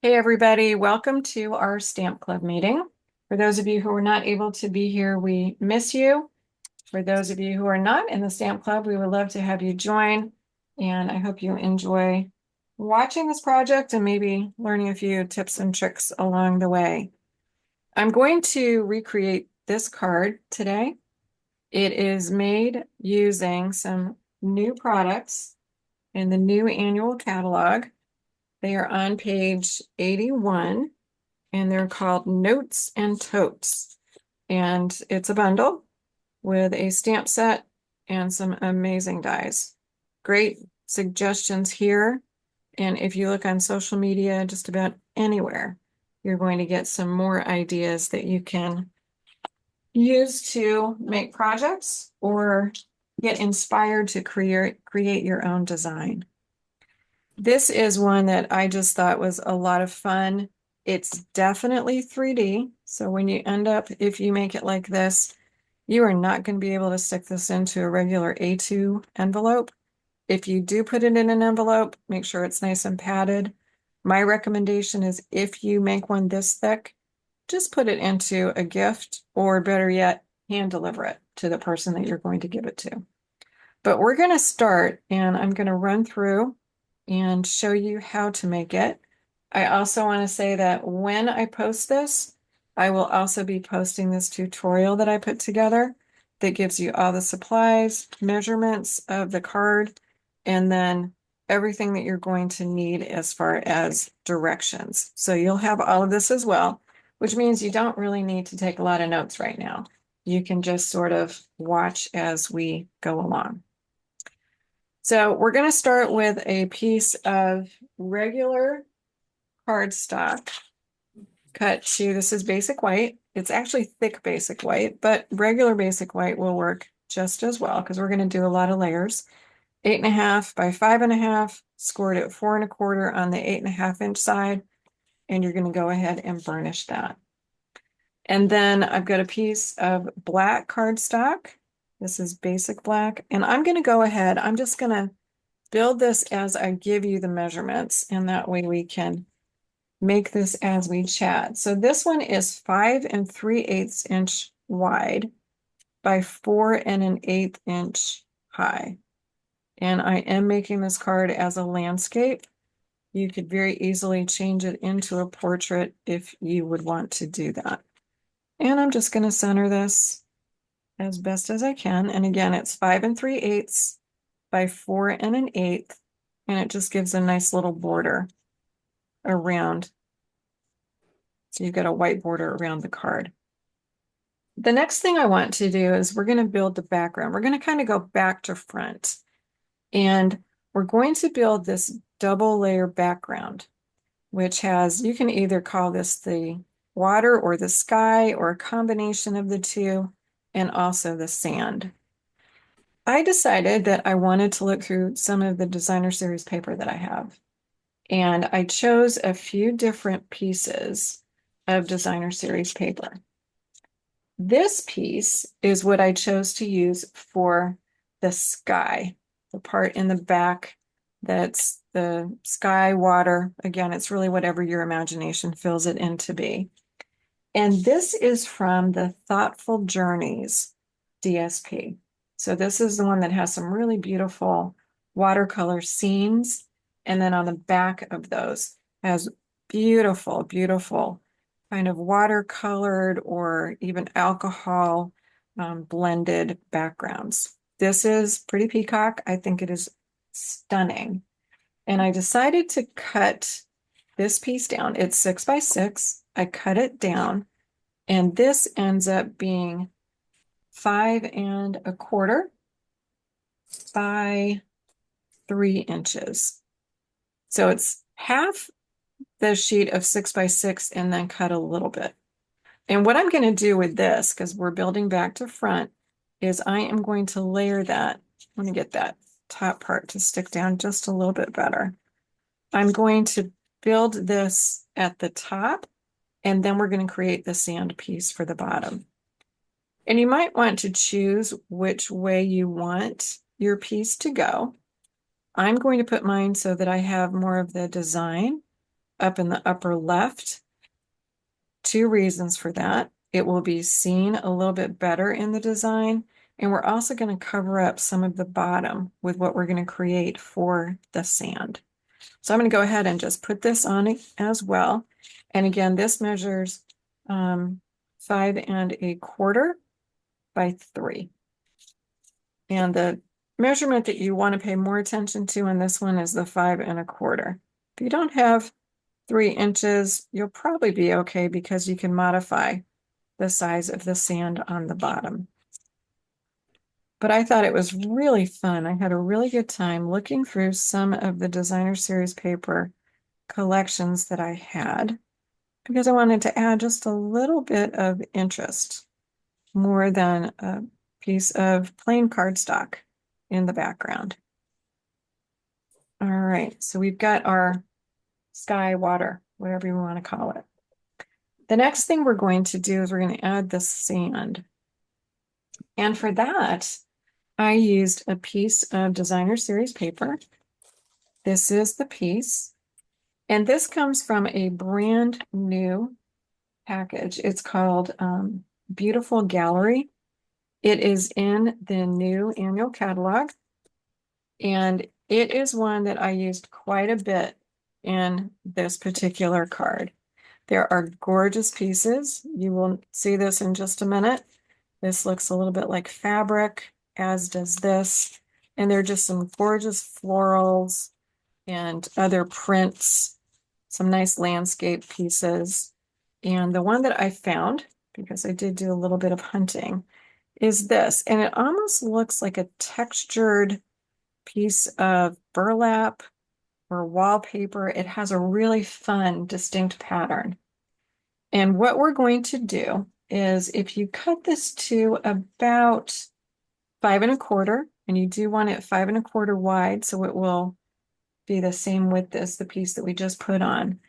Hey everybody, welcome to our Stamp Club meeting. For those of you who are not able to be here, we miss you. For those of you who are not in the Stamp Club, we would love to have you join. And I hope you enjoy watching this project and maybe learning a few tips and tricks along the way. I'm going to recreate this card today. It is made using some new products in the new annual catalog. They are on page 81 and they're called Notes and Totes. And it's a bundle with a stamp set and some amazing dies. Great suggestions here. And if you look on social media, just about anywhere, you're going to get some more ideas that you can use to make projects or get inspired to create your own design. This is one that I just thought was a lot of fun. It's definitely 3D. So when you end up, if you make it like this, you are not going to be able to stick this into a regular A2 envelope. If you do put it in an envelope, make sure it's nice and padded. My recommendation is if you make one this thick, just put it into a gift, or better yet, hand deliver it to the person that you're going to give it to. But we're going to start, and I'm going to run through and show you how to make it. I also want to say that when I post this, I will also be posting this tutorial that I put together that gives you all the supplies, measurements of the card, and then everything that you're going to need as far as directions. So you'll have all of this as well, which means you don't really need to take a lot of notes right now. You can just sort of watch as we go along. So we're going to start with a piece of regular cardstock cut to, this is basic white. It's actually thick basic white, but regular basic white will work just as well because we're going to do a lot of layers. 8.5 by 5.5, scored at 4.25 on the 8.5-inch side, and you're going to go ahead and burnish that. And then I've got a piece of black cardstock. This is basic black, and I'm going to go ahead, I'm just going to build this as I give you the measurements, and that way we can make this as we chat. So this one is 5 3/8 inch wide by 4 1/8 inch high. And I am making this card as a landscape. You could very easily change it into a portrait if you would want to do that. And I'm just going to center this as best as I can. And again, it's 5 3/8 by 4 1/8, and it just gives a nice little border around. So you've got a white border around the card. The next thing I want to do is we're going to build the background. We're going to kind of go back to front, and we're going to build this double layer background, which has, you can either call this the water or the sky or a combination of the two, and also the sand. I decided that I wanted to look through some of the designer series paper that I have. And I chose a few different pieces of designer series paper. This piece is what I chose to use for the sky, the part in the back that's the sky, water. Again, it's really whatever your imagination fills it in to be. And this is from the Thoughtful Journeys DSP. So this is the one that has some really beautiful watercolor scenes. And then on the back of those has beautiful, beautiful kind of watercolored or even alcohol blended backgrounds. This is Pretty Peacock. I think it is stunning. And I decided to cut this piece down. It's 6 by 6. I cut it down, and this ends up being 5 1/4 by 3 inches. So it's half the sheet of 6 by 6 and then cut a little bit. And what I'm going to do with this, because we're building back to front, is I am going to layer that. Let me get that top part to stick down just a little bit better. I'm going to build this at the top, and then we're going to create the sand piece for the bottom. And you might want to choose which way you want your piece to go. I'm going to put mine so that I have more of the design up in the upper left. Two reasons for that. It will be seen a little bit better in the design, and we're also going to cover up some of the bottom with what we're going to create for the sand. So I'm going to go ahead and just put this on as well. And again, this measures 5¼ by 3. And the measurement that you want to pay more attention to in this one is the 5¼ If you don't have 3 inches, you'll probably be okay because you can modify the size of the sand on the bottom. But I thought it was really fun. I had a really good time looking through some of the designer series paper collections that I had because I wanted to add just a little bit of interest more than a piece of plain cardstock in the background. All right, so we've got our sky, water, whatever you want to call it. The next thing we're going to do is we're going to add the sand. And for that, I used a piece of designer series paper. This is the piece. And this comes from a brand new package. It's called Beautiful Gallery. It is in the new annual catalog. And it is one that I used quite a bit in this particular card. There are gorgeous pieces. You will see this in just a minute. This looks a little bit like fabric, as does this. And there are just some gorgeous florals and other prints, some nice landscape pieces. And the one that I found, because I did do a little bit of hunting, is this. And it almost looks like a textured piece of burlap or wallpaper. It has a really fun, distinct pattern. And what we're going to do is if you cut this to about 5¼ and you do want it 5¼ wide, so it will be the same width as the piece that we just put on.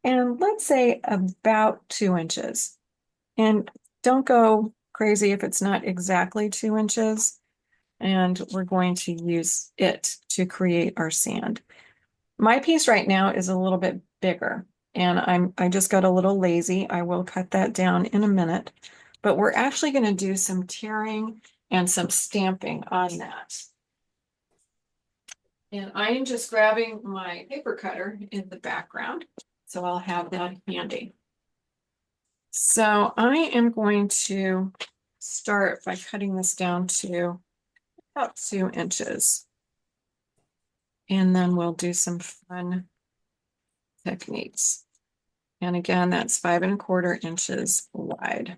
And let's say about 2 inches. And don't go crazy if it's not exactly 2 inches. And we're going to use it to create our sand. My piece right now is a little bit bigger, and I just got a little lazy. I will cut that down in a minute, but we're actually going to do some tearing and some stamping on that. And I am just grabbing my paper cutter in the background, so I'll have that handy. So I am going to start by cutting this down to about 2 inches. And then we'll do some fun techniques. And again, that's 5¼ inches wide.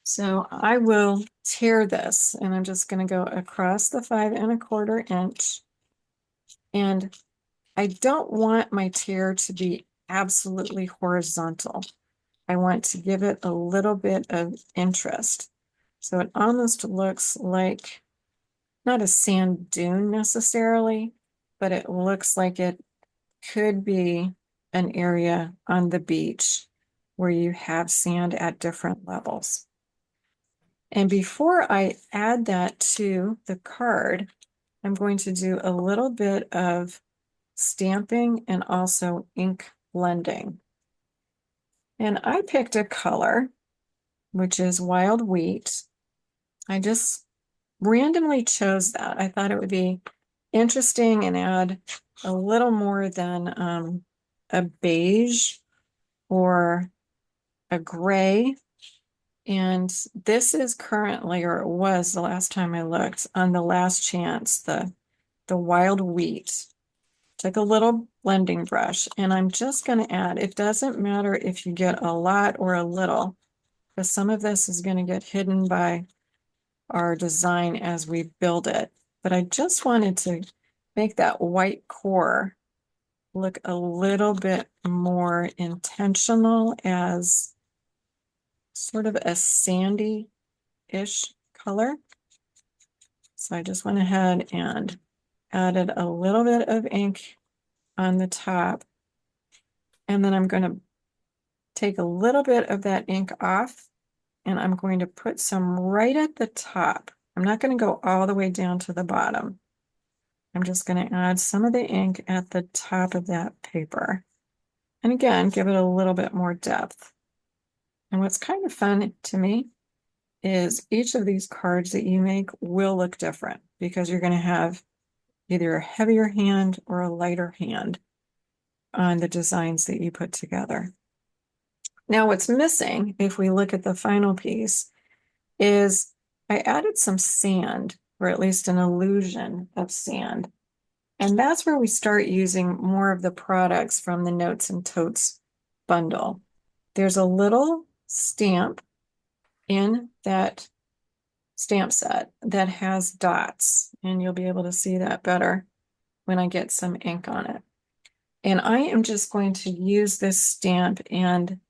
So I will tear this, and I'm just going to go across the 5¼ inch. And I don't want my tear to be absolutely horizontal. I want to give it a little bit of interest. So it almost looks like not a sand dune necessarily, but it looks like it could be an area on the beach where you have sand at different levels. And before I add that to the card, I'm going to do a little bit of stamping and also ink blending. And I picked a color, which is wild wheat. I just randomly chose that. I thought it would be interesting and add a little more than a beige or a gray. And this is currently, or it was the last time I looked, on the last chance, the wild wheat. Take a little blending brush, and I'm just going to add, it doesn't matter if you get a lot or a little, because some of this is going to get hidden by our design as we build it. But I just wanted to make that white core look a little bit more intentional as sort of a sandy-ish color. So I just went ahead and added a little bit of ink on the top. And then I'm going to take a little bit of that ink off, and I'm going to put some right at the top. I'm not going to go all the way down to the bottom. I'm just going to add some of the ink at the top of that paper. And again, give it a little bit more depth. And what's kind of fun to me is each of these cards that you make will look different because you're going to have either a heavier hand or a lighter hand on the designs that you put together. Now, what's missing, if we look at the final piece, is I added some sand, or at least an illusion of sand. And that's where we start using more of the products from the Notes and Totes bundle. There's a little stamp in that stamp set that has dots, and you'll be able to see that better when I get some ink on it. And I am just going to use this stamp and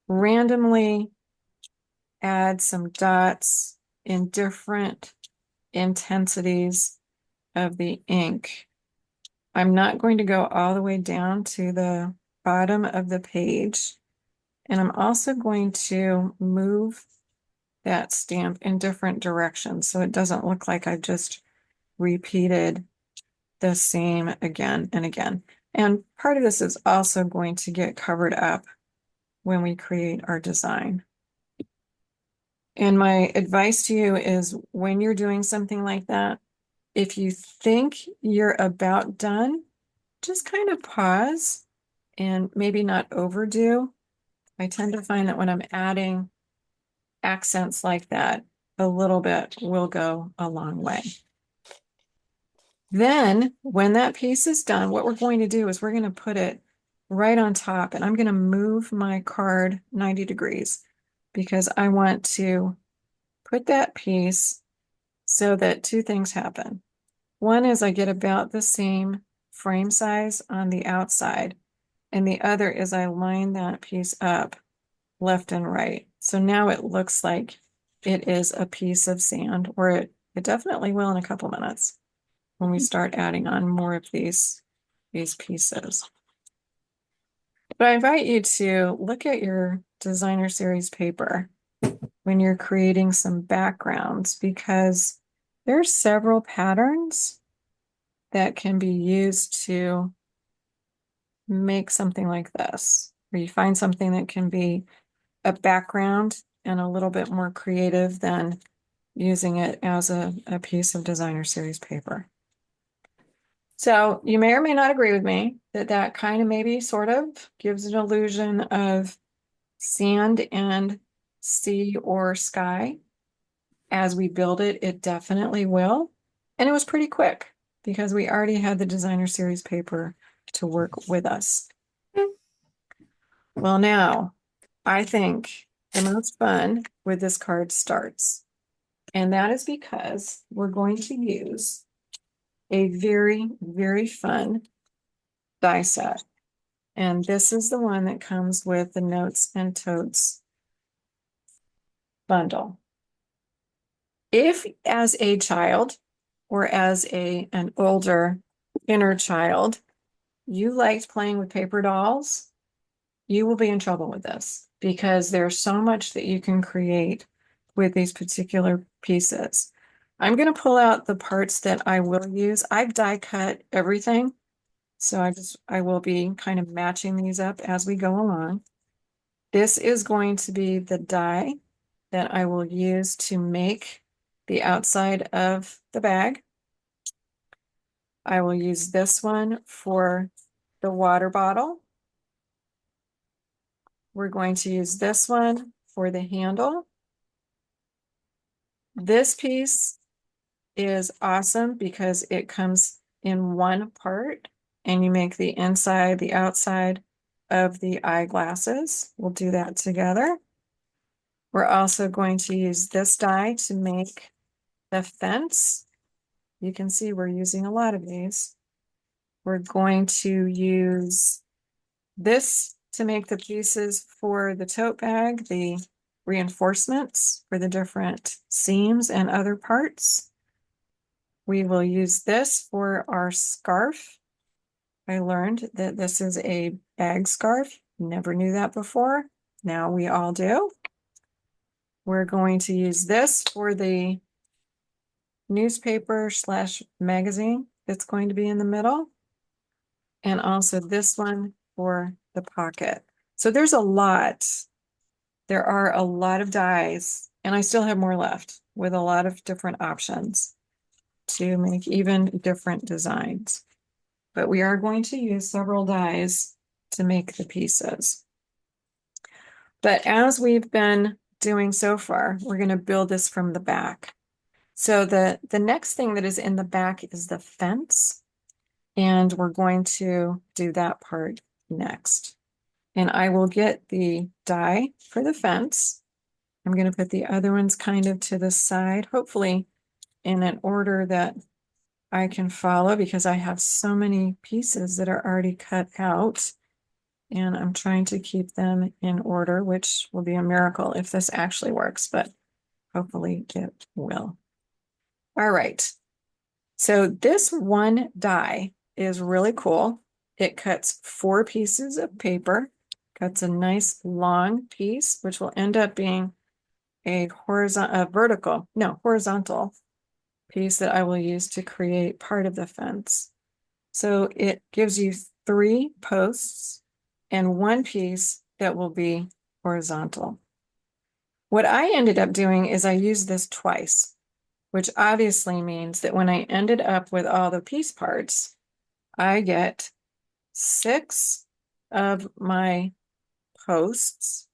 randomly add some dots in different intensities of the ink. I'm not going to go all the way down to the bottom of the page. And I'm also going to move that stamp in different directions so it doesn't look like I've just repeated the same again and again. And part of this is also going to get covered up when we create our design. And my advice to you is when you're doing something like that, if you think you're about done, just kind of pause and maybe not overdo. I tend to find that when I'm adding accents like that, a little bit will go a long way. Then when that piece is done, what we're going to do is we're going to put it right on top, and I'm going to move my card 90 degrees because I want to put that piece so that two things happen. One is I get about the same frame size on the outside, and the other is I line that piece up left and right. So now it looks like it is a piece of sand, or it definitely will in a couple minutes when we start adding on more of these pieces. But I invite you to look at your designer series paper when you're creating some backgrounds, because there's several patterns that can be used to make something like this, where you find something that can be a background and a little bit more creative than using it as a piece of designer series paper. So you may or may not agree with me that that kind of maybe sort of gives an illusion of sand and sea or sky. As we build it, it definitely will. And it was pretty quick because we already had the designer series paper to work with us. Well, now I think the most fun with this card starts. And that is because we're going to use a very, very fun die set. And this is the one that comes with the Notes and Totes bundle. If as a child or as an older inner child, you liked playing with paper dolls, you will be in trouble with this because there's so much that you can create with these particular pieces. I'm going to pull out the parts that I will use. I've die cut everything, so I will be kind of matching these up as we go along. This is going to be the die that I will use to make the outside of the bag. I will use this one for the water bottle. We're going to use this one for the handle. This piece is awesome because it comes in one part and you make the inside, the outside of the eyeglasses. We'll do that together. We're also going to use this die to make the fence. You can see we're using a lot of these. We're going to use this to make the pieces for the tote bag, the reinforcements for the different seams and other parts. We will use this for our scarf. I learned that this is a bag scarf. Never knew that before. Now we all do. We're going to use this for the newspaper / magazine. that's going to be in the middle. And also this one for the pocket. So there's a lot. There are a lot of dies, and I still have more left with a lot of different options to make even different designs. But we are going to use several dies to make the pieces. But as we've been doing so far, we're going to build this from the back. So the next thing that is in the back is the fence, and we're going to do that part next. And I will get the die for the fence. I'm going to put the other ones kind of to the side, hopefully in an order that I can follow, because I have so many pieces that are already cut out. And I'm trying to keep them in order, which will be a miracle if this actually works, but hopefully it will. All right. So this one die is really cool. It cuts 4 pieces of paper, cuts a nice long piece, which will end up being a horizontal piece that I will use to create part of the fence. So it gives you 3 posts and 1 piece that will be horizontal. What I ended up doing is I used this twice, which obviously means that when I ended up with all the piece parts, I get 6 of my posts,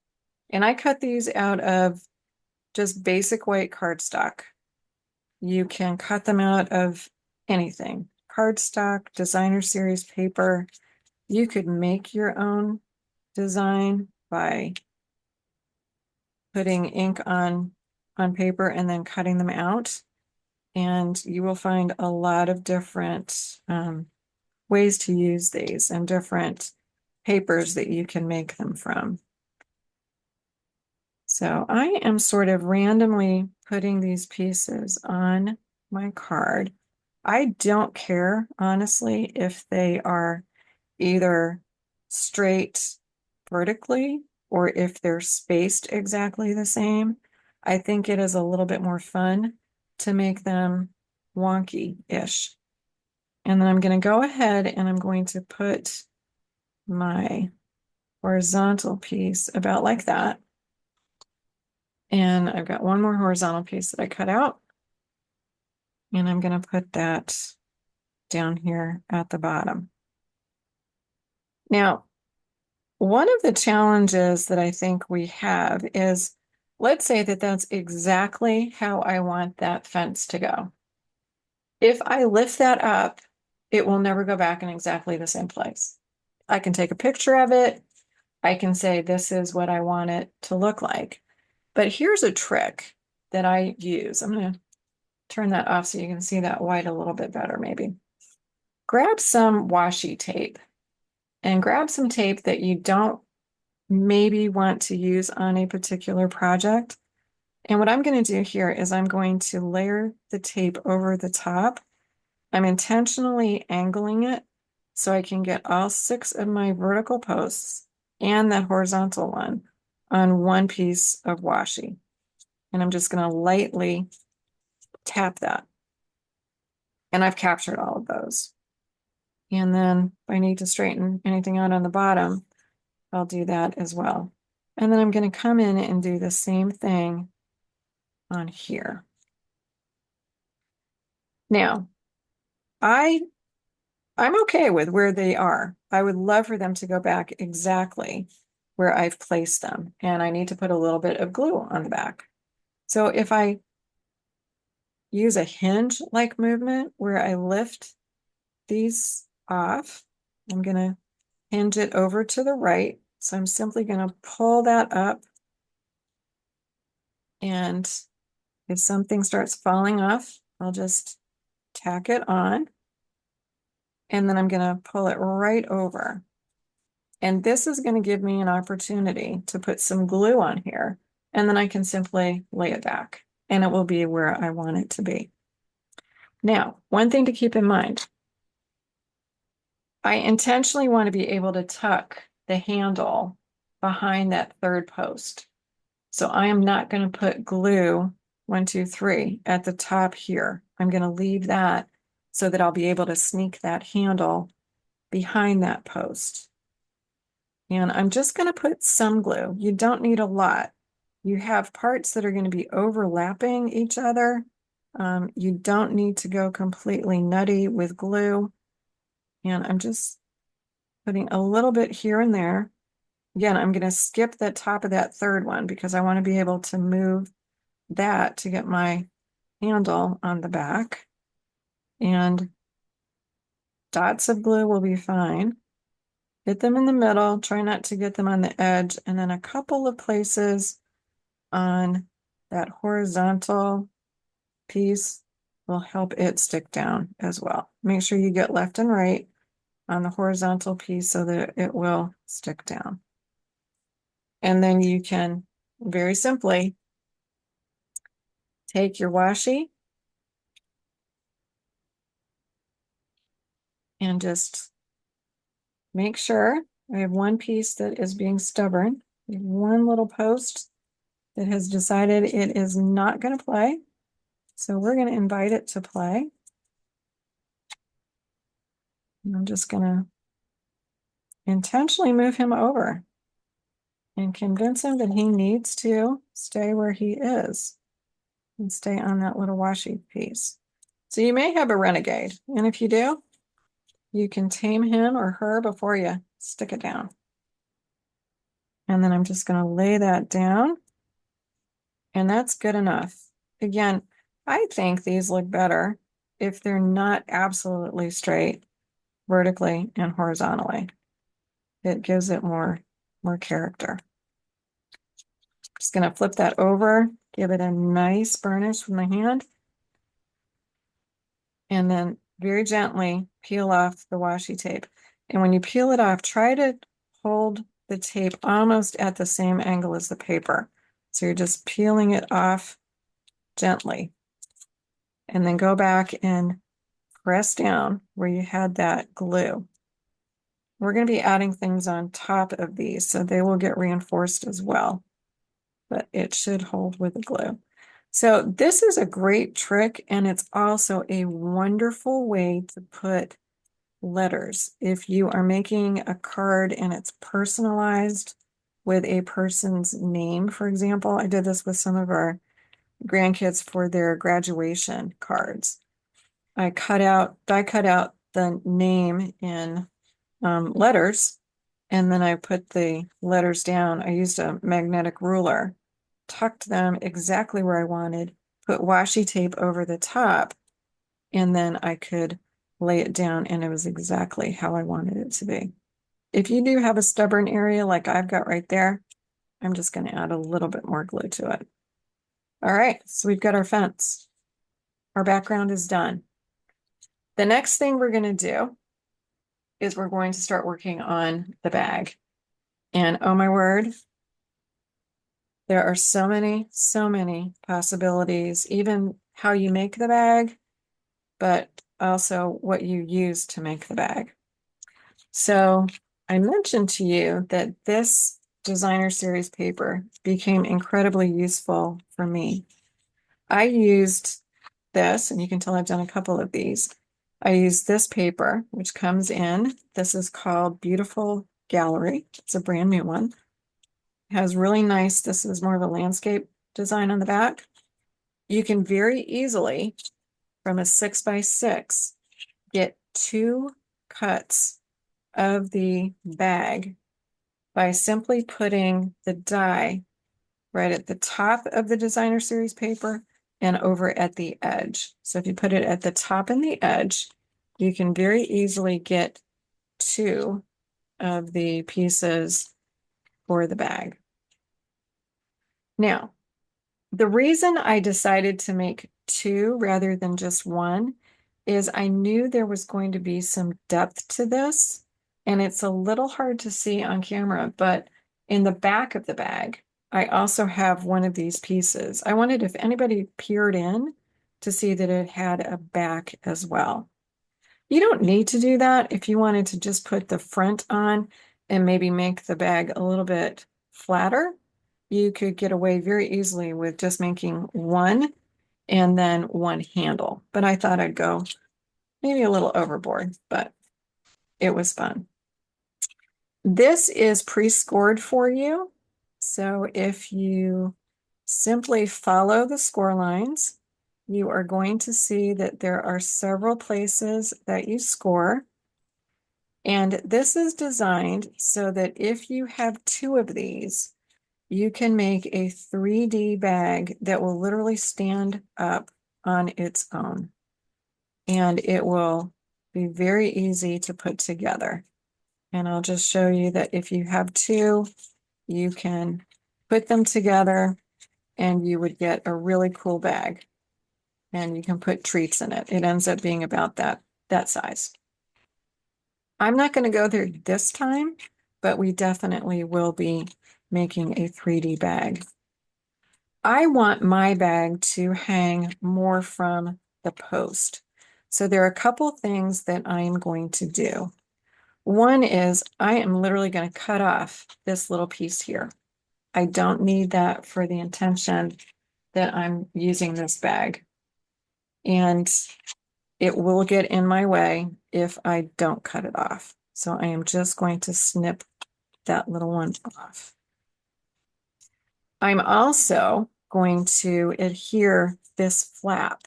and I cut these out of just basic white cardstock. You can cut them out of anything, cardstock, designer series paper. You could make your own design by putting ink on paper and then cutting them out. And you will find a lot of different ways to use these and different papers that you can make them from. So I am sort of randomly putting these pieces on my card. I don't care, honestly, if they are either straight vertically or if they're spaced exactly the same. I think it is a little bit more fun to make them wonky-ish. And then I'm going to go ahead and I'm going to put my horizontal piece about like that. And I've got one more horizontal piece that I cut out. And I'm going to put that down here at the bottom. Now, one of the challenges that I think we have is, let's say that that's exactly how I want that fence to go. If I lift that up, it will never go back in exactly the same place. I can take a picture of it. I can say, this is what I want it to look like. But here's a trick that I use. I'm going to turn that off so you can see that white a little bit better, maybe. Grab some washi tape and grab some tape that you don't maybe want to use on a particular project. And what I'm going to do here is I'm going to layer the tape over the top. I'm intentionally angling it so I can get all 6 of my vertical posts and that horizontal one on one piece of washi. And I'm just going to lightly tap that. And I've captured all of those. And then if I need to straighten anything out on the bottom, I'll do that as well. And then I'm going to come in and do the same thing on here. Now, I'm okay with where they are. I would love for them to go back exactly where I've placed them. And I need to put a little bit of glue on the back. So if I use a hinge-like movement where I lift these off, I'm going to hinge it over to the right. So I'm simply going to pull that up. And if something starts falling off, I'll just tack it on. And then I'm going to pull it right over. And this is going to give me an opportunity to put some glue on here. And then I can simply lay it back. And it will be where I want it to be. Now, one thing to keep in mind. I intentionally want to be able to tuck the handle behind that 3rd post. So I am not going to put glue 1, 2, 3 at the top here. I'm going to leave that so that I'll be able to sneak that handle behind that post. And I'm just going to put some glue. You don't need a lot. You have parts that are going to be overlapping each other. You don't need to go completely nutty with glue. And I'm just putting a little bit here and there. Again, I'm going to skip the top of that third one because I want to be able to move that to get my handle on the back. And dots of glue will be fine. Get them in the middle, try not to get them on the edge, and then a couple of places on that horizontal piece will help it stick down as well. Make sure you get left and right on the horizontal piece so that it will stick down. And then you can very simply take your washi and just make sure I have one piece that is being stubborn. One little post that has decided it is not going to play. So we're going to invite it to play. And I'm just going to intentionally move him over and convince him that he needs to stay where he is and stay on that little washi piece. So you may have a renegade, and if you do, you can tame him or her before you stick it down. And then I'm just going to lay that down, and that's good enough. Again, I think these look better if they're not absolutely straight vertically and horizontally. It gives it more character. Just going to flip that over, give it a nice burnish with my hand, and then very gently peel off the washi tape. And when you peel it off, try to hold the tape almost at the same angle as the paper. So you're just peeling it off gently. And then go back and press down where you had that glue. We're going to be adding things on top of these, so they will get reinforced as well. But it should hold with the glue. So this is a great trick, and it's also a wonderful way to put letters. If you are making a card and it's personalized with a person's name, for example, I did this with some of our grandkids for their graduation cards. I cut out the name in letters, and then I put the letters down. I used a magnetic ruler, tucked them exactly where I wanted, put washi tape over the top, and then I could lay it down, and it was exactly how I wanted it to be. If you do have a stubborn area like I've got right there, I'm just going to add a little bit more glue to it. All right, so we've got our fence. Our background is done. The next thing we're going to do is we're going to start working on the bag. And oh my word, there are so many possibilities, even how you make the bag, but also what you use to make the bag. So I mentioned to you that this designer series paper became incredibly useful for me. I used this, and you can tell I've done a couple of these. I used this paper, which comes in. This is called Beautiful Gallery. It's a brand new one. It has really nice, this is more of a landscape design on the back. You can very easily, from a 6x6, get 2 cuts of the bag by simply putting the die right at the top of the designer series paper and over at the edge. So if you put it at the top and the edge, you can very easily get 2 of the pieces for the bag. Now, the reason I decided to make 2 rather than just 1 is I knew there was going to be some depth to this, and it's a little hard to see on camera, but in the back of the bag, I also have one of these pieces. I wanted, if anybody peered in, to see that it had a back as well. You don't need to do that if you wanted to just put the front on and maybe make the bag a little bit flatter. You could get away very easily with just making 1 and then 1 handle. But I thought I'd go maybe a little overboard, but it was fun. This is pre-scored for you. So if you simply follow the score lines, you are going to see that there are several places that you score. And this is designed so that if you have two of these, you can make a 3D bag that will literally stand up on its own. And it will be very easy to put together. And I'll just show you that if you have two, you can put them together and you would get a really cool bag. And you can put treats in it. It ends up being about that size. I'm not going to go there this time, but we definitely will be making a 3D bag. I want my bag to hang more from the post. So there are a couple things that I am going to do. One is I am literally going to cut off this little piece here. I don't need that for the intention that I'm using this bag. And it will get in my way if I don't cut it off. So I am just going to snip that little one off. I'm also going to adhere this flap.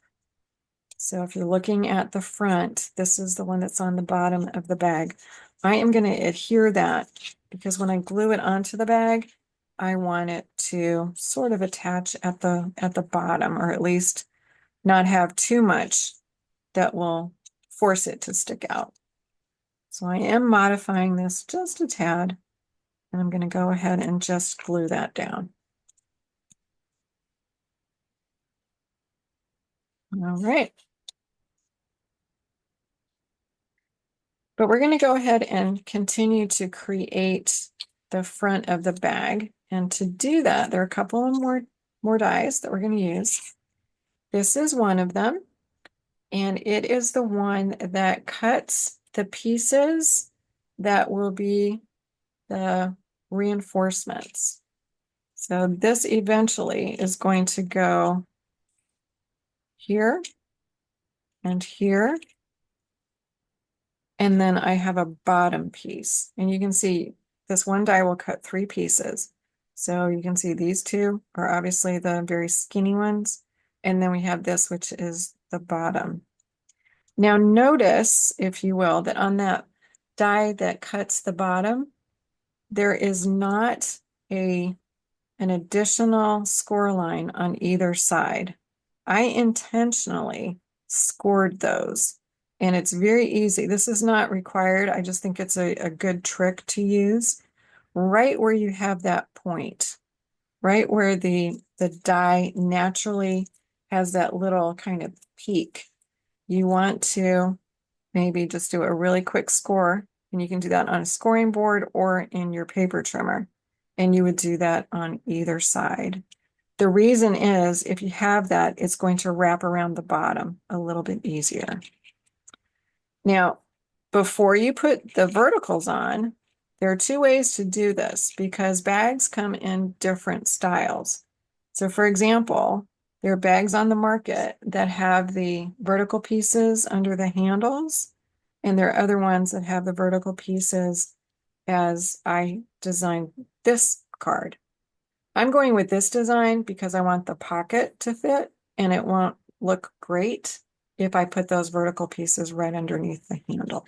So if you're looking at the front, this is the one that's on the bottom of the bag. I am going to adhere that because when I glue it onto the bag, I want it to sort of attach at the bottom, or at least not have too much that will force it to stick out. So I am modifying this just a tad, and I'm going to go ahead and just glue that down. All right. But we're going to go ahead and continue to create the front of the bag. And to do that, there are a couple of more dies that we're going to use. This is one of them, and it is the one that cuts the pieces that will be the reinforcements. So this eventually is going to go here and here. And then I have a bottom piece. And you can see this one die will cut 3 pieces. So you can see these two are obviously the very skinny ones. And then we have this, which is the bottom. Now notice, if you will, that on that die that cuts the bottom, there is not an additional score line on either side. I intentionally scored those, and it's very easy. This is not required. I just think it's a good trick to use. Right where you have that point, right where the die naturally has that little kind of peak, you want to maybe just do a really quick score, and you can do that on a scoring board or in your paper trimmer, and you would do that on either side. The reason is if you have that, it's going to wrap around the bottom a little bit easier. Now, before you put the verticals on, there are 2 ways to do this because bags come in different styles. So for example, there are bags on the market that have the vertical pieces under the handles, and there are other ones that have the vertical pieces as I designed this card. I'm going with this design because I want the pocket to fit, and it won't look great if I put those vertical pieces right underneath the handle.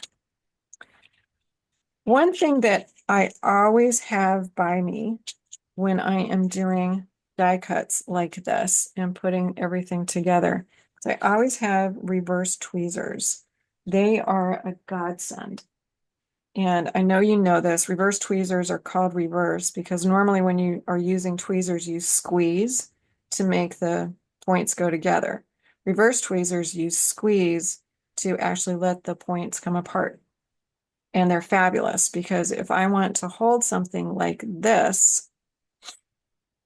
One thing that I always have by me when I am doing die cuts like this and putting everything together, is I always have reverse tweezers. They are a godsend. And I know you know this, reverse tweezers are called reverse because normally when you are using tweezers, you squeeze to make the points go together. Reverse tweezers, you squeeze to actually let the points come apart. And they're fabulous because if I want to hold something like this,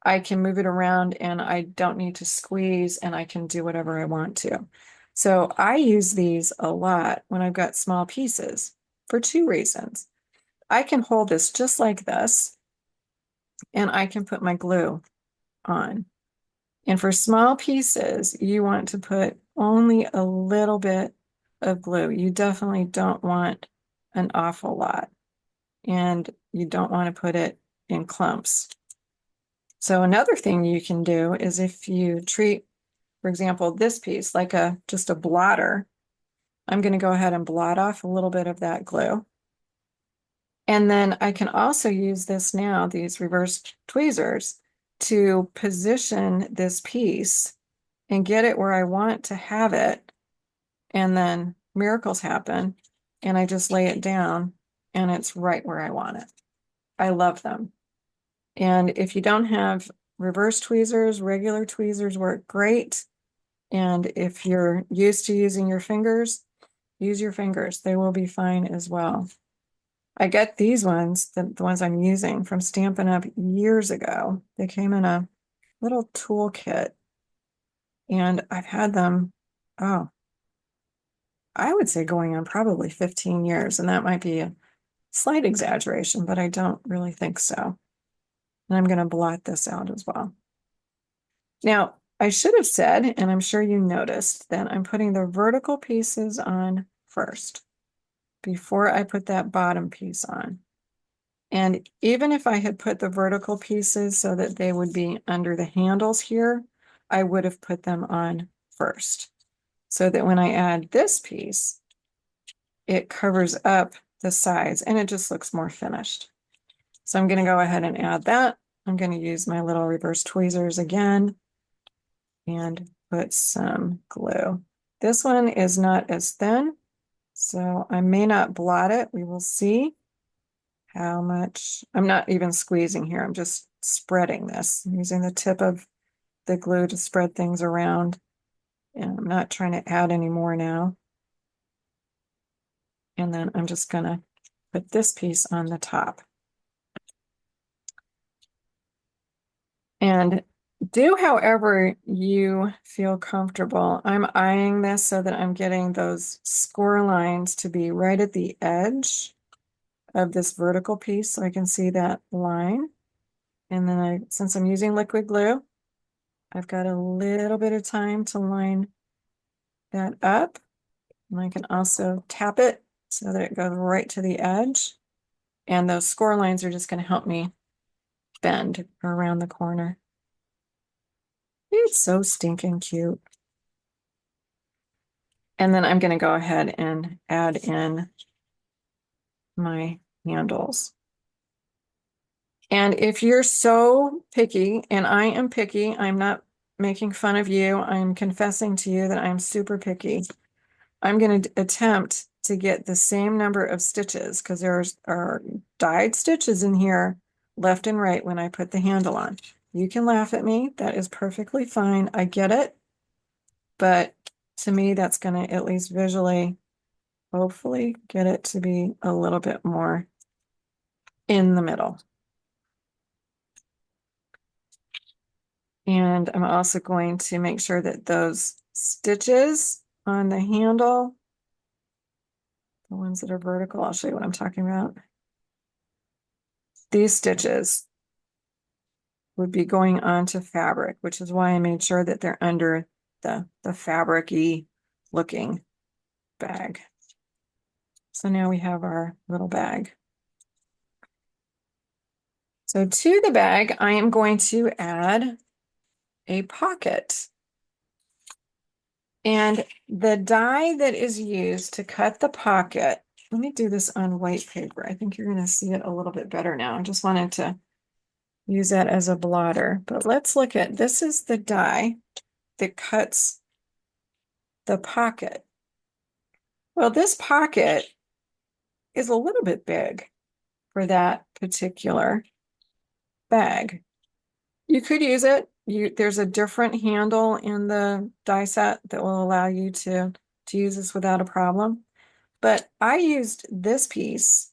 I can move it around and I don't need to squeeze, and I can do whatever I want to. So I use these a lot when I've got small pieces for 2 reasons. I can hold this just like this, and I can put my glue on. And for small pieces, you want to put only a little bit of glue. You definitely don't want an awful lot, and you don't want to put it in clumps. So another thing you can do is if you treat, for example, this piece like just a blotter, I'm going to go ahead and blot off a little bit of that glue. And then I can also use this now, these reverse tweezers, to position this piece and get it where I want to have it. And then miracles happen, and I just lay it down and it's right where I want it. I love them. And if you don't have reverse tweezers, regular tweezers work great. And if you're used to using your fingers, use your fingers. They will be fine as well. I get these ones, the ones I'm using, from Stampin' Up! Years ago. They came in a little toolkit, and I've had them, oh, I would say going on probably 15 years, and that might be a slight exaggeration, but I don't really think so. And I'm going to blot this out as well. Now, I should have said, and I'm sure you noticed, that I'm putting the vertical pieces on first before I put that bottom piece on. And even if I had put the vertical pieces so that they would be under the handles here, I would have put them on first, so that when I add this piece, it covers up the sides and it just looks more finished. So I'm going to go ahead and add that. I'm going to use my little reverse tweezers again and put some glue. This one is not as thin, so I may not blot it. We will see how much. I'm not even squeezing here. I'm just spreading this. I'm using the tip of the glue to spread things around. And I'm not trying to add any more now. And then I'm just going to put this piece on the top. And do however you feel comfortable. I'm eyeing this so that I'm getting those score lines to be right at the edge of this vertical piece, so I can see that line. And then since I'm using liquid glue, I've got a little bit of time to line that up. And I can also tap it so that it goes right to the edge. And those score lines are just going to help me bend around the corner. It's so stinking cute. And then I'm going to go ahead and add in my handles. And if you're so picky, and I am picky, I'm not making fun of you, I'm confessing to you that I'm super picky. I'm going to attempt to get the same number of stitches, because there are dyed stitches in here left and right when I put the handle on. You can laugh at me, that is perfectly fine, I get it. But to me, that's going to at least visually, hopefully, get it to be a little bit more in the middle. And I'm also going to make sure that those stitches on the handle, the ones that are vertical, I'll show you what I'm talking about. These stitches would be going onto fabric, which is why I made sure that they're under the fabric-y looking bag. So now we have our little bag. So to the bag, I am going to add a pocket. And the die that is used to cut the pocket, let me do this on white paper. I think you're going to see it a little bit better now. I just wanted to use that as a blotter. But let's look at, this is the die that cuts the pocket. Well, this pocket is a little bit big for that particular bag. You could use it. There's a different handle in the die set that will allow you to use this without a problem. But I used this piece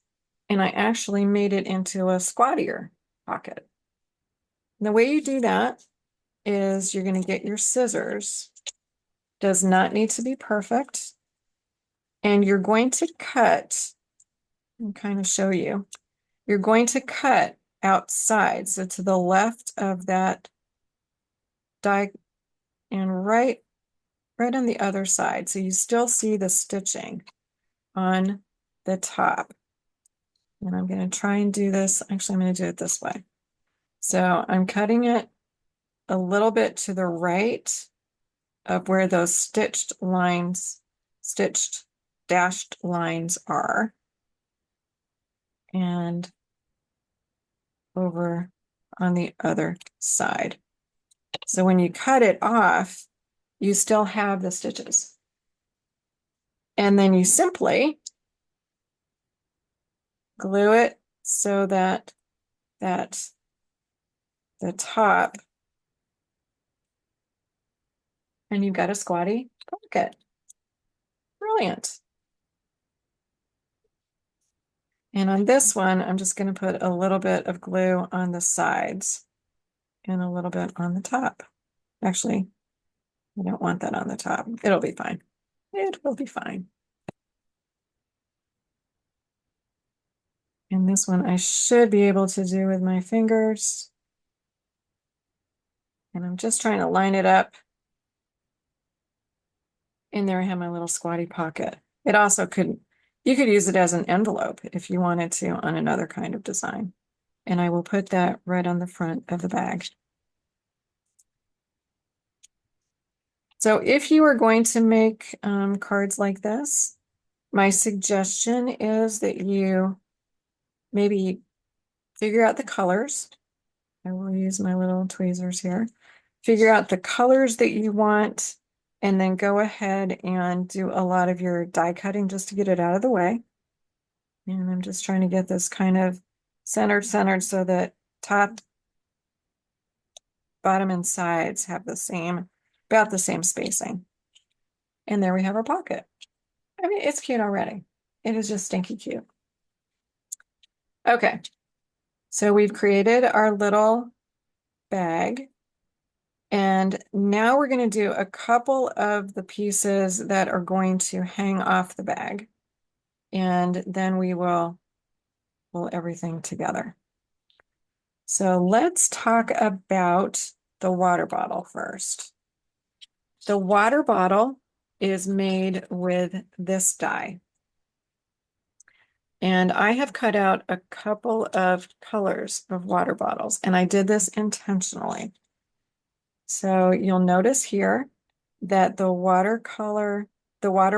and I actually made it into a squattier pocket. And the way you do that is you're going to get your scissors. Does not need to be perfect. And you're going to cut, and kind of show you, you're going to cut outside. So to the left of that die, and right right on the other side. So you still see the stitching on the top. And I'm going to try and do this. Actually, I'm going to do it this way. So I'm cutting it a little bit to the right of where those stitched dashed lines are. And over on the other side. So when you cut it off, you still have the stitches. And then you simply glue it so that the top, and you've got a squatty pocket. Brilliant. And on this one, I'm just going to put a little bit of glue on the sides and a little bit on the top. Actually, I don't want that on the top. It'll be fine. It will be fine. And this one I should be able to do with my fingers. And I'm just trying to line it up. And there I have my little squatty pocket. It also you could use it as an envelope if you wanted to on another kind of design. And I will put that right on the front of the bag. So if you are going to make cards like this, my suggestion is that you maybe figure out the colors. I will use my little tweezers here. Figure out the colors that you want, and then go ahead and do a lot of your die cutting just to get it out of the way. And I'm just trying to get this kind of centered so that top, bottom, and sides have about the same spacing. And there we have our pocket. I mean, it's cute already. It is just stinky cute. Okay, so we've created our little bag. And now we're going to do a couple of the pieces that are going to hang off the bag. And then we will pull everything together. So let's talk about the water bottle first. The water bottle is made with this die. And I have cut out a couple of colors of water bottles, and I did this intentionally. So you'll notice here that the water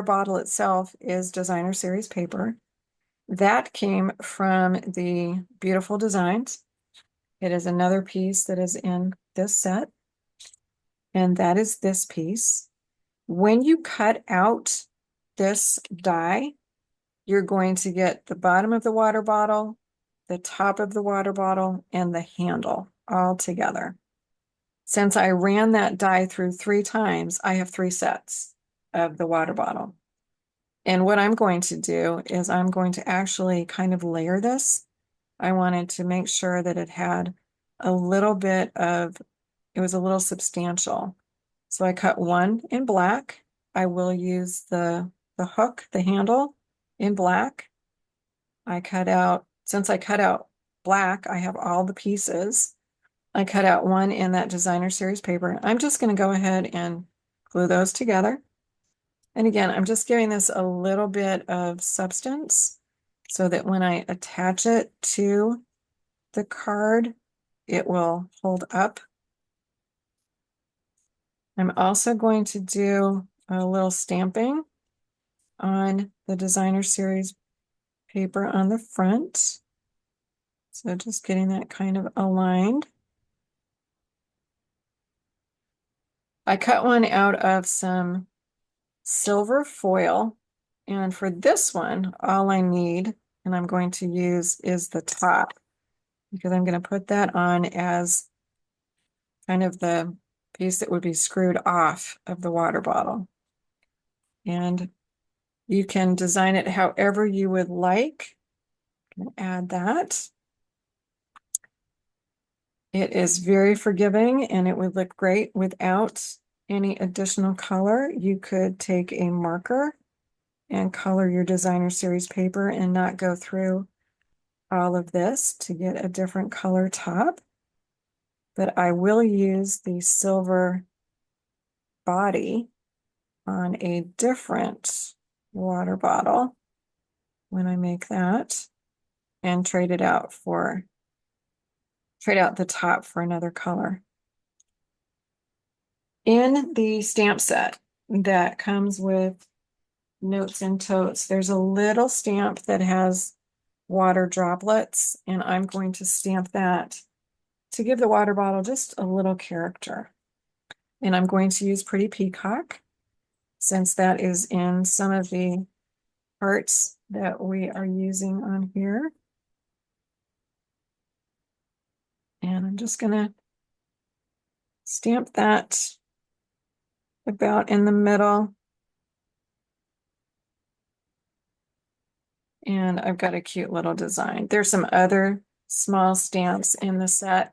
bottle itself is designer series paper. That came from the Beautiful Designs. It is another piece that is in this set. And that is this piece. When you cut out this die, you're going to get the bottom of the water bottle, the top of the water bottle, and the handle all together. Since I ran that die through 3 times, I have 3 sets of the water bottle. And what I'm going to do is I'm going to actually kind of layer this. I wanted to make sure that it had a little bit of, it was a little substantial. So I cut one in black. I will use the hook, the handle in black. Since I cut out black, I have all the pieces. I cut out one in that designer series paper. I'm just going to go ahead and glue those together. And again, I'm just giving this a little bit of substance so that when I attach it to the card, it will hold up. I'm also going to do a little stamping on the designer series paper on the front. So just getting that kind of aligned. I cut one out of some silver foil, and for this one, all I need, and I'm going to use, is the top, because I'm going to put that on as kind of the piece that would be screwed off of the water bottle. And you can design it however you would like. I'm going to add that. It is very forgiving, and it would look great without any additional color. You could take a marker and color your designer series paper and not go through all of this to get a different color top. But I will use the silver body on a different water bottle when I make that and trade out the top for another color. In the stamp set that comes with Notes and Totes, there's a little stamp that has water droplets, and I'm going to stamp that to give the water bottle just a little character. And I'm going to use Pretty Peacock, since that is in some of the parts that we are using on here. And I'm just going to stamp that about in the middle. And I've got a cute little design. There's some other small stamps in the set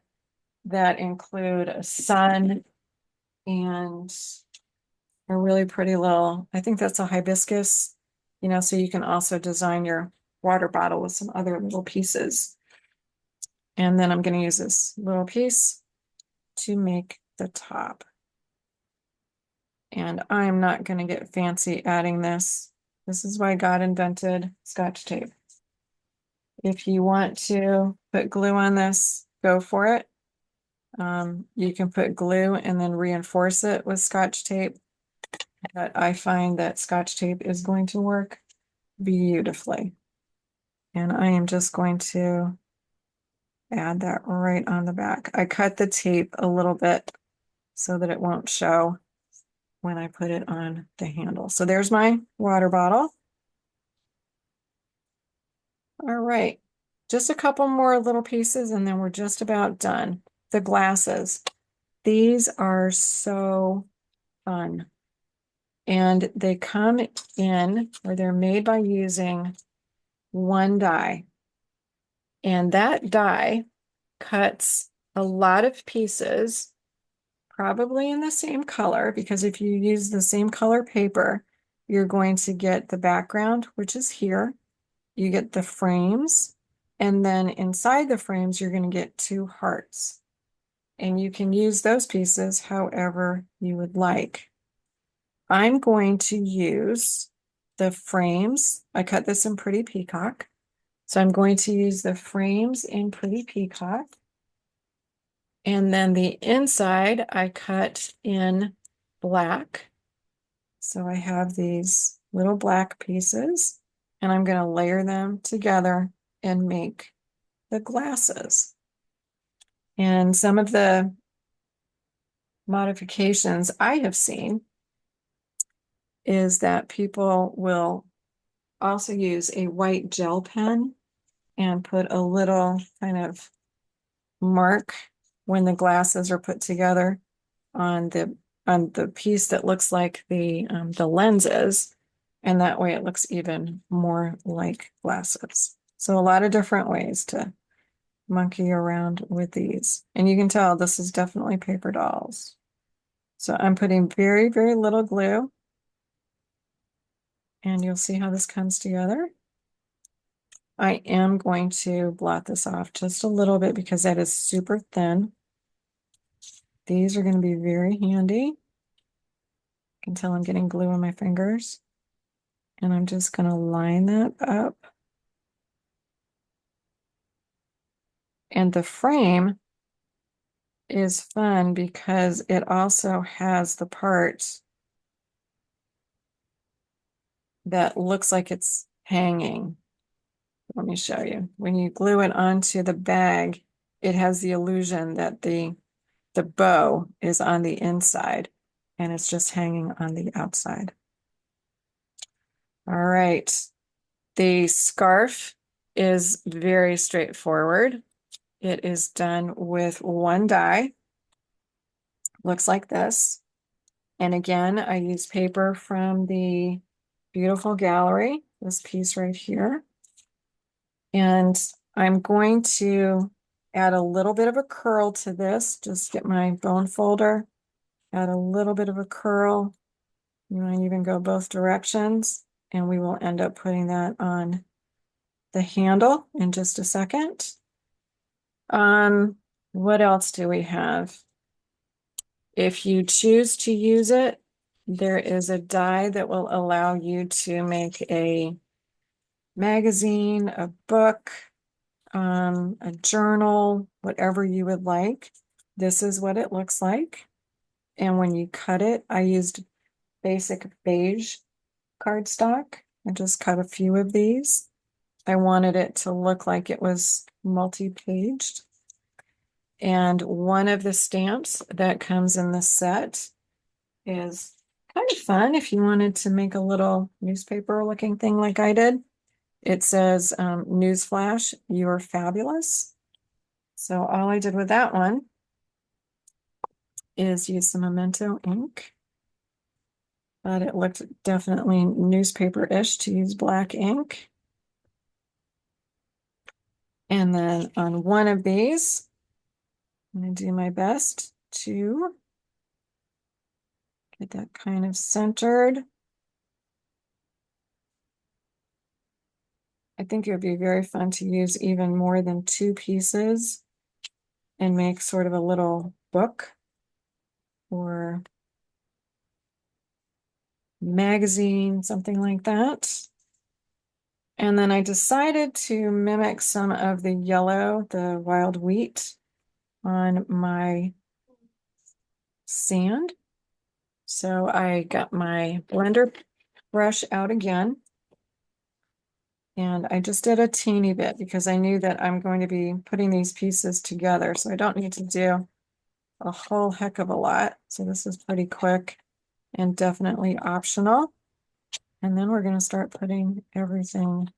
that include a sun and a really pretty little, I think that's a hibiscus, you know, so you can also design your water bottle with some other little pieces. And then I'm going to use this little piece to make the top. And I'm not going to get fancy adding this. This is why God invented Scotch tape. If you want to put glue on this, go for it. You can put glue and then reinforce it with Scotch tape. But I find that Scotch tape is going to work beautifully. And I am just going to add that right on the back. I cut the tape a little bit so that it won't show when I put it on the handle. So there's my water bottle. All right, just a couple more little pieces and then we're just about done. The glasses. These are so fun. And they come in, or they're made by using one die. And that die cuts a lot of pieces, probably in the same color, because if you use the same color paper, you're going to get the background, which is here. You get the frames, and then inside the frames, you're going to get 2 hearts. And you can use those pieces however you would like. I'm going to use the frames. I cut this in Pretty Peacock. So I'm going to use the frames in Pretty Peacock. And then the inside I cut in black. So I have these little black pieces and I'm going to layer them together and make the glasses. And some of the modifications I have seen is that people will also use a white gel pen and put a little kind of mark when the glasses are put together on the piece that looks like the lenses, and that way it looks even more like glasses. So a lot of different ways to monkey around with these. And you can tell this is definitely paper dolls. So I'm putting very, very little glue, and you'll see how this comes together. I am going to blot this off just a little bit because that is super thin. These are going to be very handy. You can tell I'm getting glue on my fingers. And I'm just going to line that up. And the frame is fun because it also has the part that looks like it's hanging. Let me show you. When you glue it onto the bag, it has the illusion that the bow is on the inside and it's just hanging on the outside. All right. The scarf is very straightforward. It is done with one die. Looks like this. And again, I use paper from the beautiful gallery, this piece right here. And I'm going to add a little bit of a curl to this, just get my bone folder, add a little bit of a curl. You might even go both directions, and we will end up putting that on the handle in just a second. What else do we have? If you choose to use it there is a die that will allow you to make a magazine, a book, a journal, whatever you would like. This is what it looks like. And when you cut it, I used basic beige cardstock. I just cut a few of these. I wanted it to look like it was multi-paged. And one of the stamps that comes in the set is kind of fun if you wanted to make a little newspaper looking thing like I did. It says, newsflash, you're fabulous. So all I did with that one is use some Memento ink. But it looked definitely newspaper-ish to use black ink. And then on one of these, I'm going to do my best to get that kind of centered. I think it would be very fun to use even more than two pieces and make sort of a little book or magazine, something like that. And then I decided to mimic some of the yellow, the wild wheat, on my sand. So I got my blender brush out again. And I just did a teeny bit because I knew that I'm going to be putting these pieces together. So I don't need to do a whole heck of a lot. So this is pretty quick and definitely optional. And then we're going to start putting everything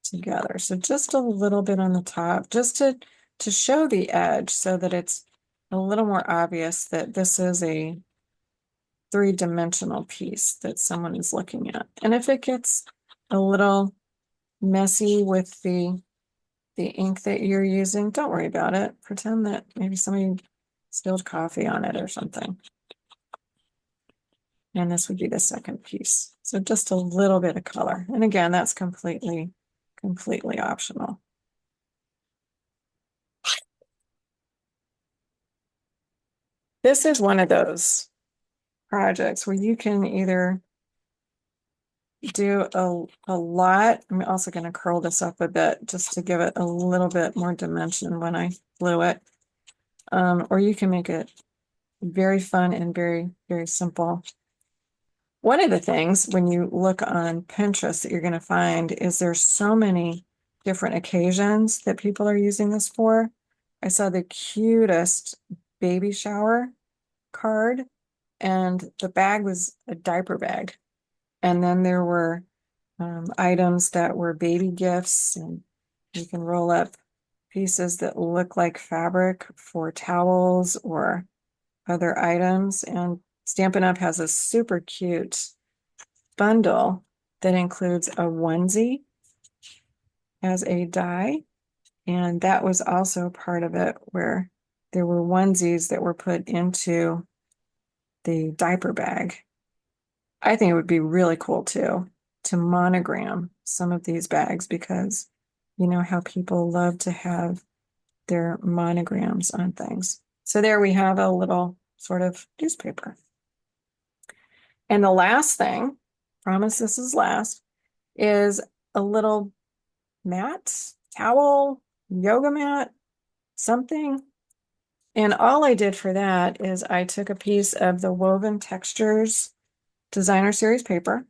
together. So just a little bit on the top, just to show the edge so that it's a little more obvious that this is a three-dimensional piece that someone is looking at. And if it gets a little messy with the ink that you're using, don't worry about it. Pretend that maybe somebody spilled coffee on it or something. And this would be the second piece. So just a little bit of color. And again, that's completely optional. This is one of those projects where you can either do a lot. I'm also going to curl this up a bit just to give it a little bit more dimension when I glue it. Or you can make it very fun and very, very simple. One of the things when you look on Pinterest that you're going to find is there's so many different occasions that people are using this for. I saw the cutest baby shower card, and the bag was a diaper bag. And then there were items that were baby gifts, and you can roll up pieces that look like fabric for towels or other items. And Stampin' Up! Has a super cute bundle that includes a onesie as a die. And that was also part of it, where there were onesies that were put into the diaper bag. I think it would be really cool too to monogram some of these bags, because you know how people love to have their monograms on things. So there we have a little sort of newspaper. And the last thing, promise this is last, is a little mat, towel, yoga mat, something. And all I did for that is I took a piece of the Woven Textures Designer Series paper,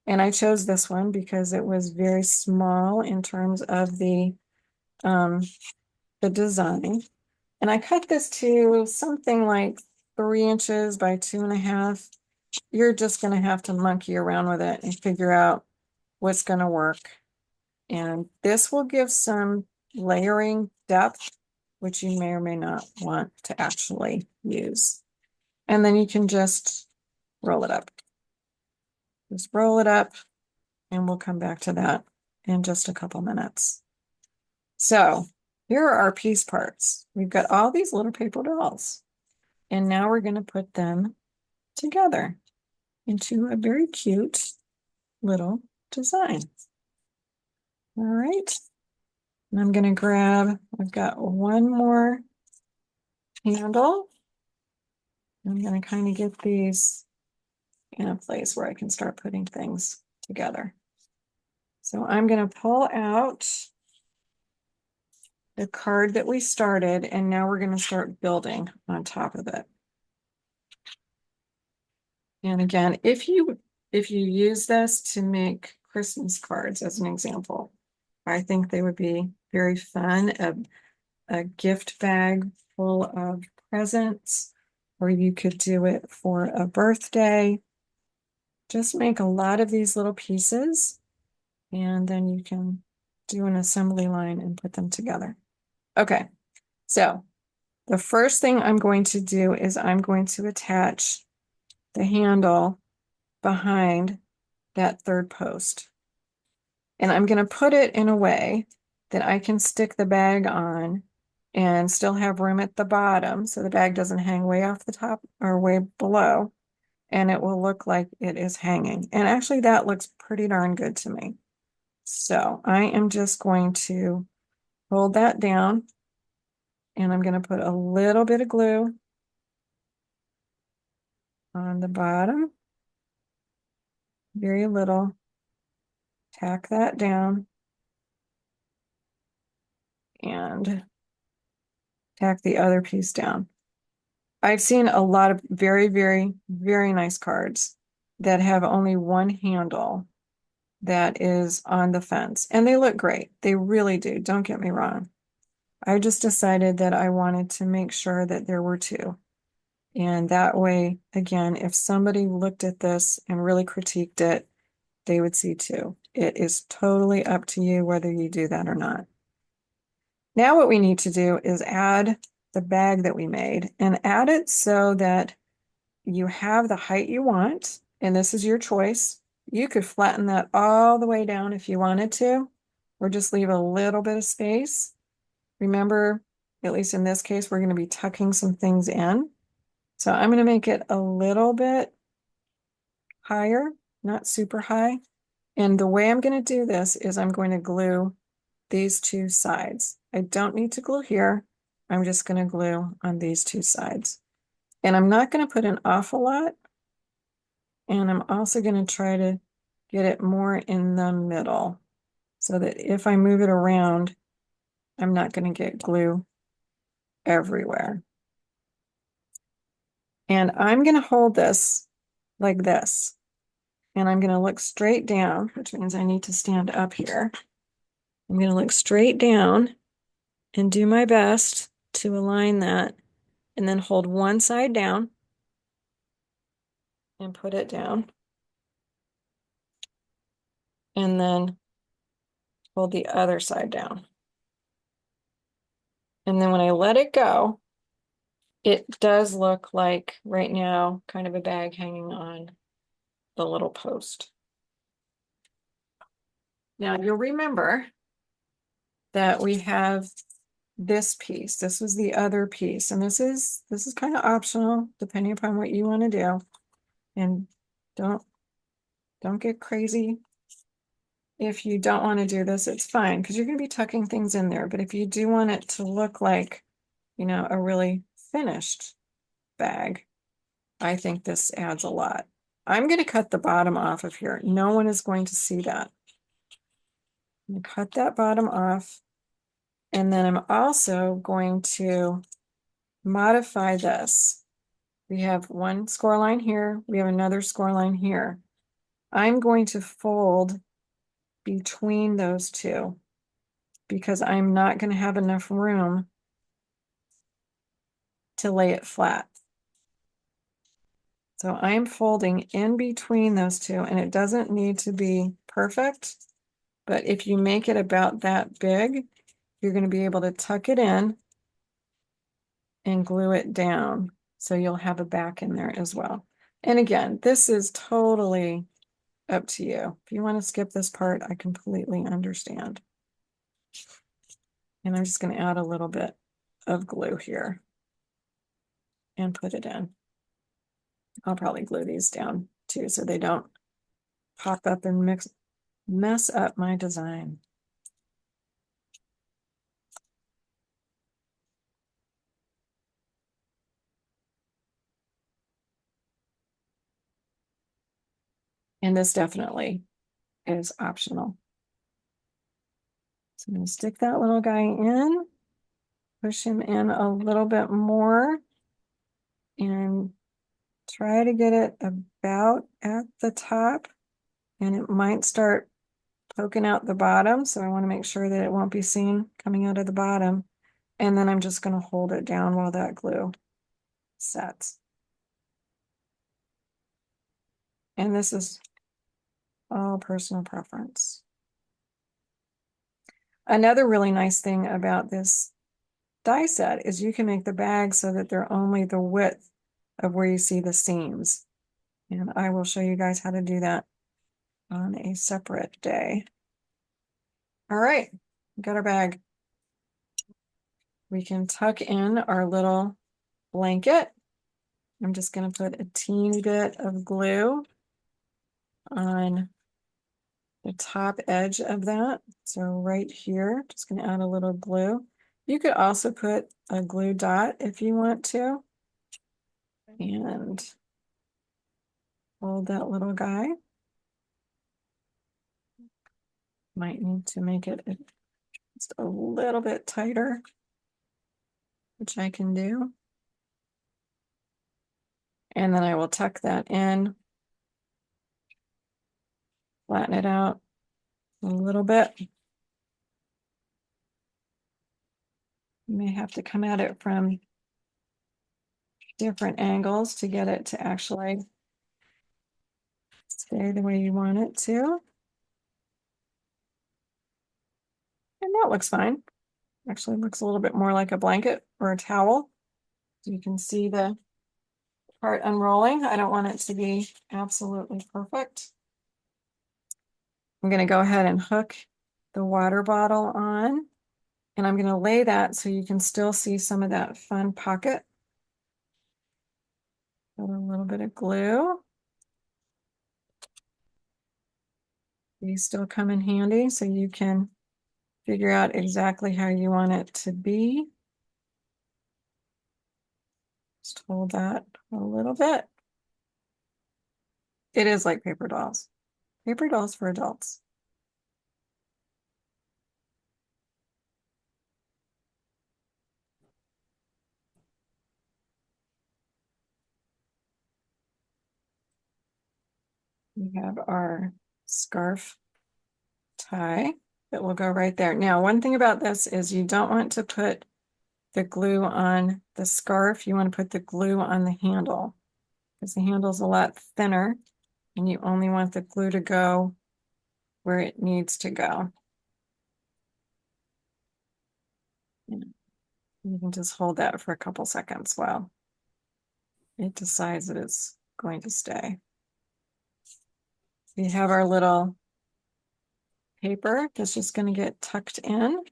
and I chose this one because it was very small in terms of the design. And I cut this to something like 3 inches by 2.5. You're just going to have to monkey around with it and figure out what's going to work. And this will give some layering depth, which you may or may not want to actually use. And then you can just roll it up. Just roll it up, and we'll come back to that in just a couple minutes. So here are our piece parts. We've got all these little paper dolls, and now we're going to put them together into a very cute little design. All right. And I'm going to grab, I've got one more handle. I'm going to kind of get these in a place where I can start putting things together. So I'm going to pull out the card that we started, and now we're going to start building on top of it. And again, if you use this to make Christmas cards as an example, I think they would be very fun. A gift bag full of presents, or you could do it for a birthday. Just make a lot of these little pieces, and then you can do an assembly line and put them together. Okay, so the first thing I'm going to do is I'm going to attach the handle behind that third post. And I'm going to put it in a way that I can stick the bag on and still have room at the bottom so the bag doesn't hang way off the top or way below, and it will look like it is hanging. And actually that looks pretty darn good to me. So I am just going to hold that down, and I'm going to put a little bit of glue on the bottom, very little, tack that down, and tack the other piece down. I've seen a lot of very, very, very nice cards that have only one handle that is on the fence, and they look great. They really do. Don't get me wrong. I just decided that I wanted to make sure that there were two. And that way, again, if somebody looked at this and really critiqued it, they would see two. It is totally up to you whether you do that or not. Now what we need to do is add the bag that we made, and add it so that you have the height you want, and this is your choice. You could flatten that all the way down if you wanted to, or just leave a little bit of space. Remember, at least in this case, we're going to be tucking some things in. So I'm going to make it a little bit higher, not super high. And the way I'm going to do this is I'm going to glue these two sides. I don't need to glue here. I'm just going to glue on these two sides. And I'm not going to put an awful lot. And I'm also going to try to get it more in the middle so that if I move it around, I'm not going to get glue everywhere. And I'm going to hold this like this. And I'm going to look straight down, which means I need to stand up here. I'm going to look straight down and do my best to align that, and then hold one side down and put it down. And then hold the other side down. And then when I let it go, it does look like right now kind of a bag hanging on the little post. Now you'll remember that we have this piece. This was the other piece, and this is kind of optional depending upon what you want to do. And don't get crazy. If you don't want to do this, it's fine, because you're going to be tucking things in there. But if you do want it to look like, you know, a really finished bag, I think this adds a lot. I'm going to cut the bottom off of here. No one is going to see that. I'm going to cut that bottom off. And then I'm also going to modify this. We have one score line here. We have another score line here. I'm going to fold between those two because I'm not going to have enough room to lay it flat. So I'm folding in between those two, and it doesn't need to be perfect, but if you make it about that big, you're going to be able to tuck it in and glue it down. So you'll have a back in there as well. And again, this is totally up to you. If you want to skip this part, I completely understand. And I'm just going to add a little bit of glue here and put it in. I'll probably glue these down too so they don't pop up and mess up my design. And this definitely is optional. So I'm going to stick that little guy in, push him in a little bit more, and try to get it about at the top. And it might start poking out the bottom, so I want to make sure that it won't be seen coming out of the bottom. And then I'm just going to hold it down while that glue sets. And this is all personal preference. Another really nice thing about this die set is you can make the bags so that they're only the width of where you see the seams. And I will show you guys how to do that on a separate day. All right, we got our bag. We can tuck in our little blanket. I'm just going to put a teeny bit of glue on the top edge of that. So right here, just going to add a little glue. You could also put a glue dot if you want to. And hold that little guy. Might need to make it just a little bit tighter, which I can do. And then I will tuck that in, flatten it out a little bit. You may have to come at it from different angles to get it to actually stay the way you want it to. And that looks fine. Actually looks a little bit more like a blanket or a towel. So you can see the part unrolling. I don't want it to be absolutely perfect. I'm going to go ahead and hook the water bottle on, and I'm going to lay that so you can still see some of that fun pocket. Put a little bit of glue. These still come in handy so you can figure out exactly how you want it to be. Just hold that a little bit. It is like paper dolls. Paper dolls for adults. We have our scarf tie that will go right there. Now, one thing about this is you don't want to put the glue on the scarf. You want to put the glue on the handle because the handle's a lot thinner and you only want the glue to go where it needs to go. You can just hold that for a couple seconds while it decides that it's going to stay. We have our little paper that's just going to get tucked in.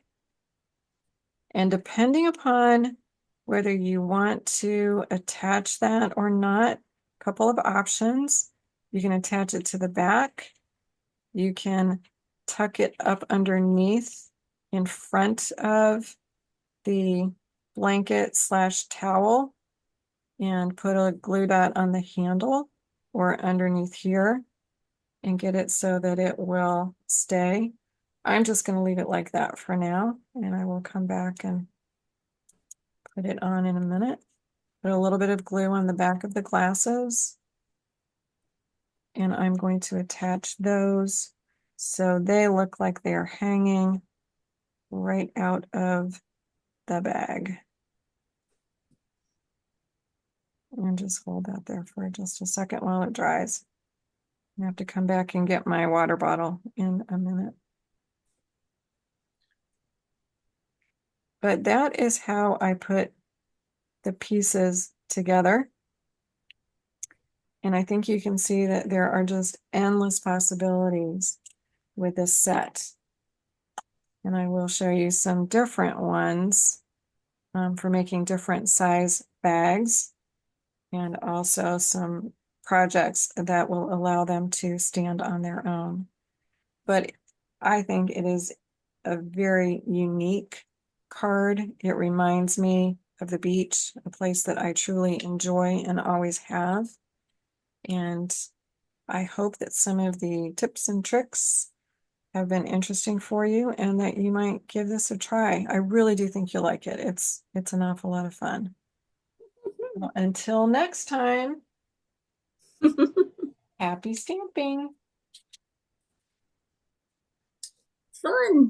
And depending upon whether you want to attach that or not, a couple of options. You can attach it to the back. You can tuck it up underneath in front of the blanket / towel and put a glue dot on the handle or underneath here and get it so that it will stay. I'm just going to leave it like that for now, and I will come back and put it on in a minute. Put a little bit of glue on the back of the glasses, and I'm going to attach those so they look like they are hanging right out of the bag. And just hold that there for just a second while it dries. I have to come back and get my water bottle in a minute. But that is how I put the pieces together. And I think you can see that there are just endless possibilities with this set. And I will show you some different ones for making different size bags, and also some projects that will allow them to stand on their own. But I think it is a very unique card. It reminds me of the beach, a place that I truly enjoy and always have. And I hope that some of the tips and tricks have been interesting for you and that you might give this a try. I really do think you'll like it. It's an awful lot of fun. Well, until next time, happy stamping. Fun.